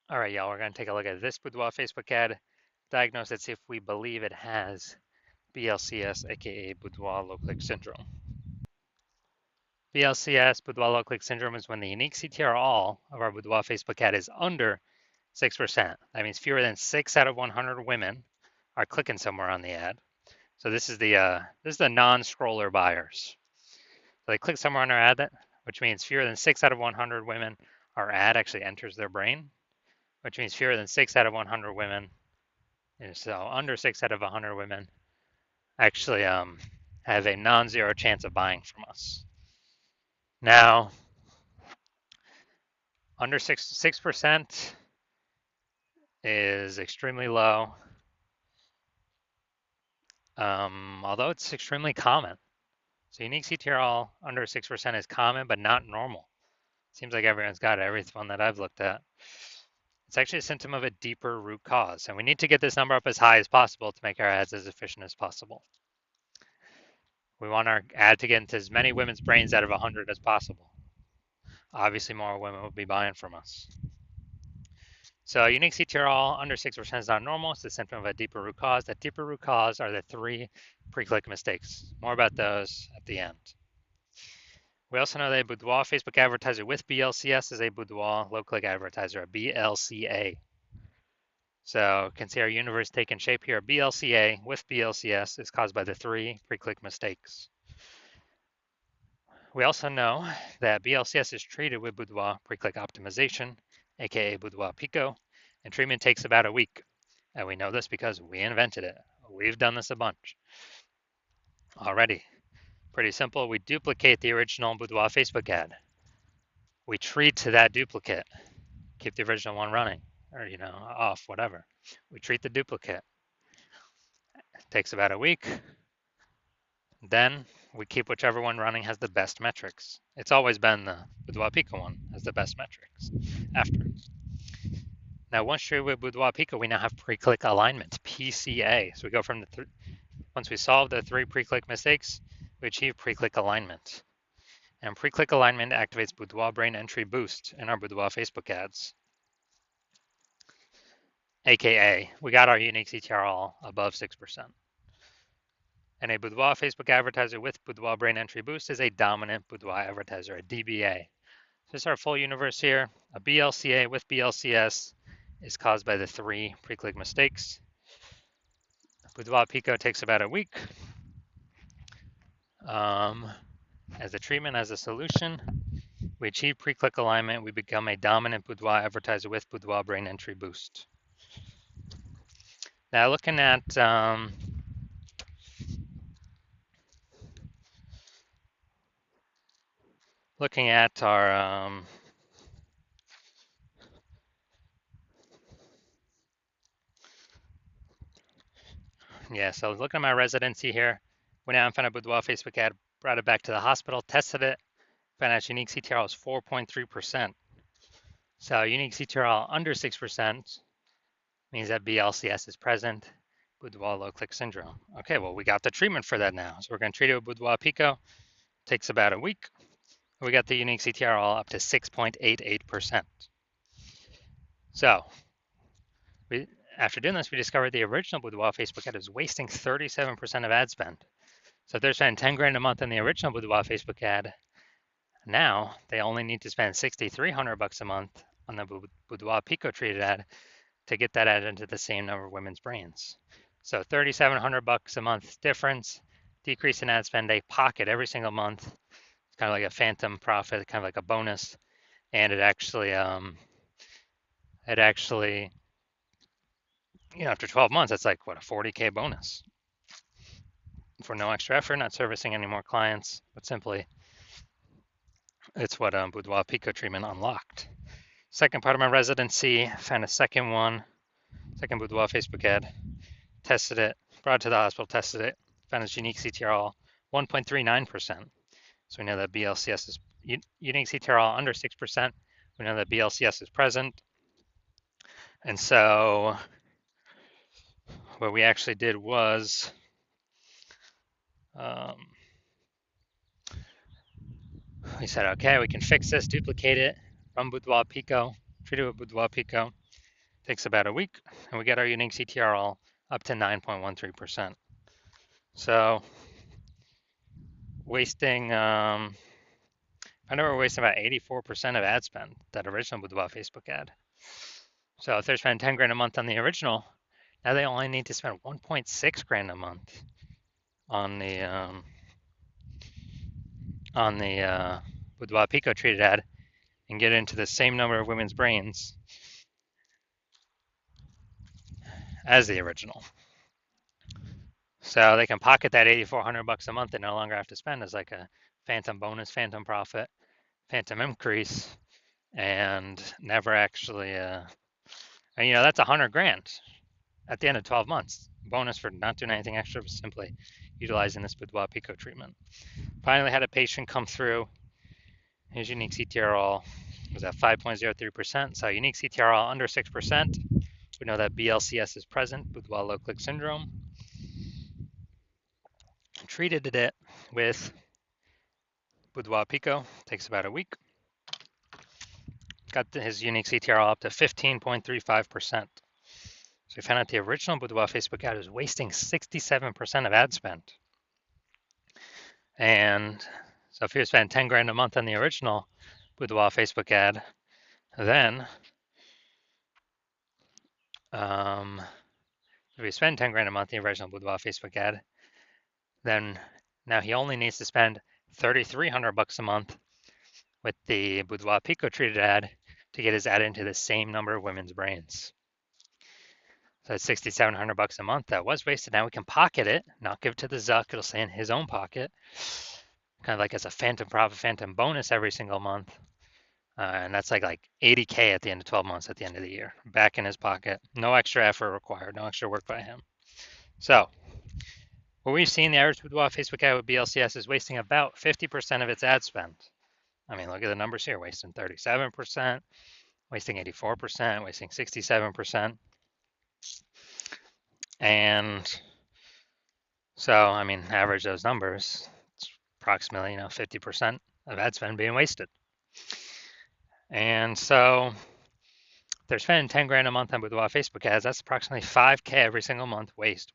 All right, y'all, we're going to take a look at this Boudoir Facebook ad, diagnose it, see if we believe it has BLCS, aka Boudoir low click syndrome. BLCS, Boudoir low click syndrome, is when the unique CTR all of our Boudoir Facebook ad is under 6%. That means fewer than 6 out of 100 women are clicking somewhere on the ad. So this is the non-scroller buyers. So they click somewhere on our ad, which means fewer than 6 out of 100 women, our ad actually enters their brain, which means fewer than 6 out of 100 women, and so under 6 out of 100 women actually have a non-zero chance of buying from us. Now, under 6% is extremely low, although it's extremely common. So unique CTRL under 6% is common, but not normal. Seems like everyone's got it, every one that I've looked at. It's actually a symptom of a deeper root cause, and we need to get this number up as high as possible to make our ads as efficient as possible. We want our ad to get into as many women's brains out of 100 as possible. Obviously, more women will be buying from us. So unique CTRL under 6% is not normal. It's a symptom of a deeper root cause. That deeper root cause are the 3 pre-click mistakes. More about those at the end. We also know that a Boudoir Facebook advertiser with BLCS is a Boudoir low-click advertiser, a BLCA. So you can see our universe taking shape here. BLCA with BLCS is caused by the 3 pre-click mistakes. We also know that BLCS is treated with Boudoir pre-click optimization, aka Boudoir Pico, and treatment takes about a week. And we know this because we invented it. We've done this a bunch already. Pretty simple. We duplicate the original Boudoir Facebook ad. We treat to that duplicate. Keep the original one running, or off, whatever. We treat the duplicate. It takes about a week. Then we keep whichever one running has the best metrics. It's always been the Boudoir Pico one has the best metrics after. Now, once treated with Boudoir Pico, we now have pre-click alignment, PCA. So we go from once we solve the 3 pre-click mistakes, we achieve pre-click alignment. And pre-click alignment activates Boudoir brain entry boost in our Boudoir Facebook ads. AKA, we got our unique CTRL above 6%. And a Boudoir Facebook advertiser with Boudoir brain entry boost is a dominant Boudoir advertiser, a DBA. So this is our full universe here. A BLCA with BLCS is caused by the 3 pre-click mistakes. Boudoir Pico takes about a week. As a treatment, as a solution, we achieve pre-click alignment. We become a dominant Boudoir advertiser with Boudoir brain entry boost. Now looking at our so looking at my residency here, went out and found a Boudoir Facebook ad, brought it back to the hospital, tested it, found out unique CTRL is 4.3%. So unique CTRL under 6% means that BLCS is present, Boudoir low click syndrome. Okay, well, we got the treatment for that now. So we're going to treat it with Boudoir Pico. Takes about a week. We got the unique CTRL up to 6.88%. So after doing this, we discovered the original Boudoir Facebook ad is wasting 37% of ad spend. So if they're spending 10 grand a month on the original Boudoir Facebook ad, now they only need to spend $6,300 a month on the Boudoir Pico treated ad to get that ad into the same number of women's brains. So $3,700 a month difference, decrease in ad spend, they pocket every single month. It's kind of like a phantom profit, kind of like a bonus, and it actually after 12 months, that's like what, a 40K bonus for no extra effort, not servicing any more clients, but simply it's what Boudoir Pico treatment unlocked. Second part of my residency, found a second Boudoir Facebook ad, tested it, brought it to the hospital, tested it, found its unique CTRL 1.39%. So we know that BLCS is unique CTRL under 6%. We know that BLCS is present. And so what we actually did was we said, okay, we can fix this, duplicate it, run Boudoir Pico, treat it with Boudoir Pico. Takes about a week, and we get our unique CTRL up to 9.13%. So wasting, I know we're wasting about 84% of ad spend, that original Boudoir Facebook ad. So if they're spending 10 grand a month on the original, now they only need to spend 1.6 grand a month on the Boudoir Pico treated ad and get into the same number of women's brains as the original. So they can pocket that 8,400 bucks a month and no longer have to spend as like a phantom bonus, phantom profit, phantom increase, and never actually, and that's 100 grand at the end of 12 months. Bonus for not doing anything extra, but simply utilizing this Boudoir Pico treatment. Finally had a patient come through. His unique CTRL was at 5.03%. So unique CTRL under 6%. We know that BLCS is present, Boudoir low click syndrome. Treated it with Boudoir Pico, takes about a week. Got his unique CTRL up to 15.35%. So we found out the original Boudoir Facebook ad was wasting 67% of ad spend. And so if he was spending 10 grand a month on the original Boudoir Facebook ad, then if we spend 10 grand a month in the original Boudoir Facebook ad, then now he only needs to spend 3,300 bucks a month with the Boudoir Pico treated ad to get his ad into the same number of women's brains. So that's 6,700 bucks a month that was wasted. Now we can pocket it, not give it to the Zuck. It'll stay in his own pocket, kind of like as a phantom profit, phantom bonus every single month. And that's like 80K at the end of 12 months at the end of the year, back in his pocket. No extra effort required, no extra work by him. So what we've seen, the average Boudoir Facebook ad with BLCS is wasting about 50% of its ad spend. I mean, look at the numbers here, wasting 37%, wasting 84%, wasting 67%. And so, I mean, average those numbers, it's approximately, 50% of ad spend being wasted. And so they're spending 10 grand a month on Boudoir Facebook ads. That's approximately 5K every single month. Waste.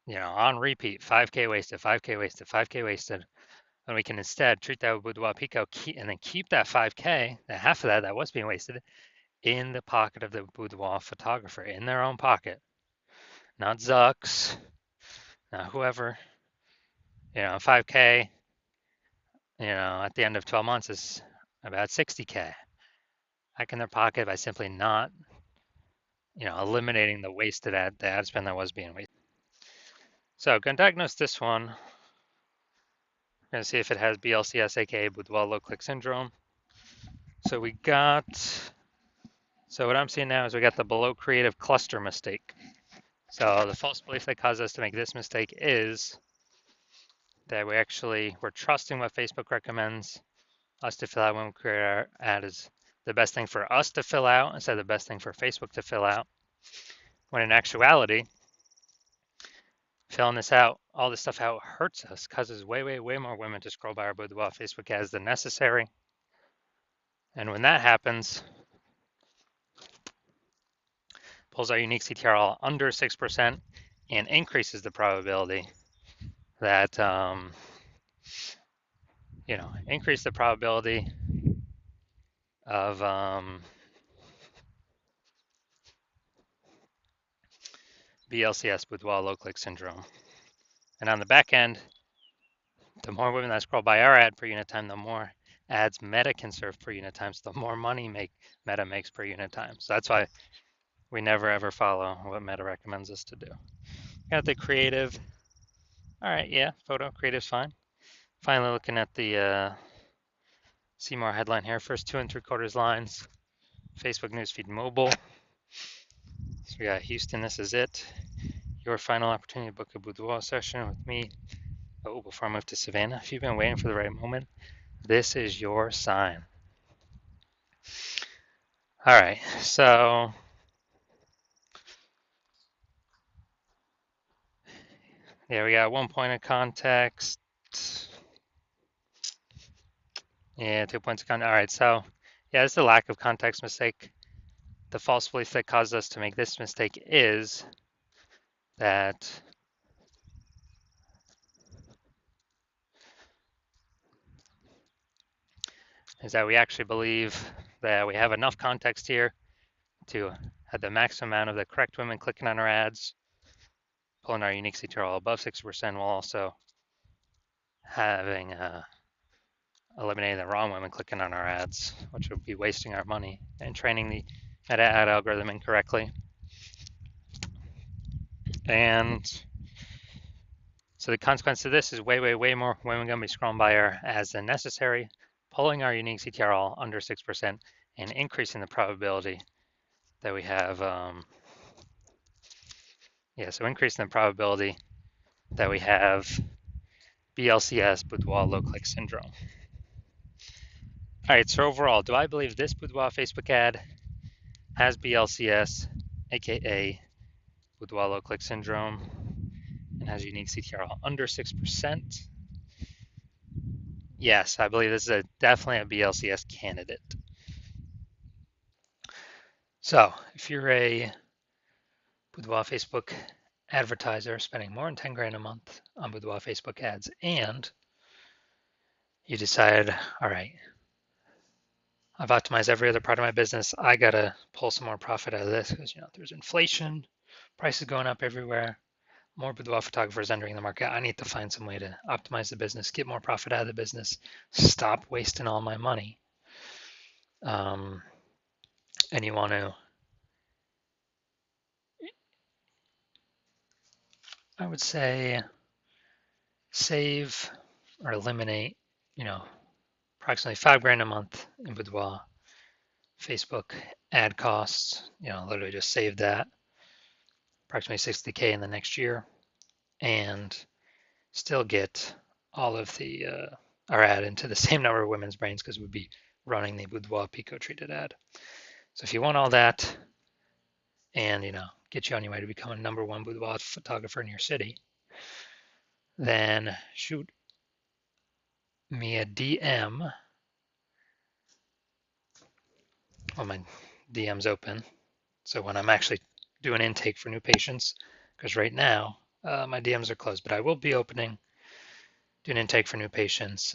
On repeat, 5K wasted, 5K wasted, 5K wasted. And we can instead treat that with Boudoir Pico and then keep that 5K, that half of that was being wasted, in the pocket of the Boudoir photographer, in their own pocket. Not Zuck's, not whoever. 5K, at the end of 12 months is about 60K. Back in their pocket by simply not, eliminating the wasted ad spend that was being wasted. So going to diagnose this one. We're going to see if it has BLCS, aka Boudoir low click syndrome. So what I'm seeing now is we got the below creative cluster mistake. So the false belief that caused us to make this mistake is that we're trusting what Facebook recommends us to fill out when we create our ad is the best thing for us to fill out instead of the best thing for Facebook to fill out. When in actuality, filling all this stuff out hurts us, causes way more women to scroll by our Boudoir Facebook ads than necessary. And when that happens, pulls our unique CTRL under 6% and increases the probability that, increase the probability of BLCS, Boudoir low click syndrome. And on the back end, the more women that scroll by our ad per unit time, the more ads Meta can serve per unit time, so the more money Meta makes per unit time. So that's why we never ever follow what Meta recommends us to do. Got the creative. All right, yeah, photo creative's fine. Finally, looking at the Seymour headline here. First 2 3/4 lines. Facebook newsfeed mobile. So we got Houston. This is it. Your final opportunity to book a boudoir session with me. Oh, before I move to Savannah, if you've been waiting for the right moment, this is your sign. All right, so yeah, we got 1 point of context. Yeah, 2 points of context. All right, so yeah, it's a lack of context mistake. the false belief that caused us to make this mistake is that we actually believe that we have enough context here to have the maximum amount of the correct women clicking on our ads, pulling our unique CTRL above 60%, while also having eliminating the wrong women clicking on our ads, which would be wasting our money and training the meta ad algorithm incorrectly. And so the consequence of this is way more women going to be scrolling by our ads than necessary, pulling our unique CTRL under 6% and increasing the probability that we have, so increasing the probability that we have BLCS, Boudoir low click syndrome. All right, so overall, do I believe this Boudoir Facebook ad has BLCS, aka Boudoir low click syndrome, and has unique CTRL under 6%? Yes, I believe this is definitely a BLCS candidate. So if you're a Boudoir Facebook advertiser spending more than 10 grand a month on Boudoir Facebook ads, and you decide, all right, I've optimized every other part of my business, I gotta pull some more profit out of this because there's inflation, prices going up everywhere, more boudoir photographers entering the market. I need to find some way to optimize the business, get more profit out of the business, stop wasting all my money. And you want to, I would say, save or eliminate, approximately 5 grand a month in boudoir Facebook ad costs. Literally just save that, approximately 60K in the next year, and still get all of the our ad into the same number of women's brains because we'd be running the boudoir pico treated ad. So if you want all that and get you on your way to become a #1 boudoir photographer in your city, then shoot me a DM. Well, my DM's open, so when I'm actually doing intake for new patients, because right now my DMs are closed, but I will be doing intake for new patients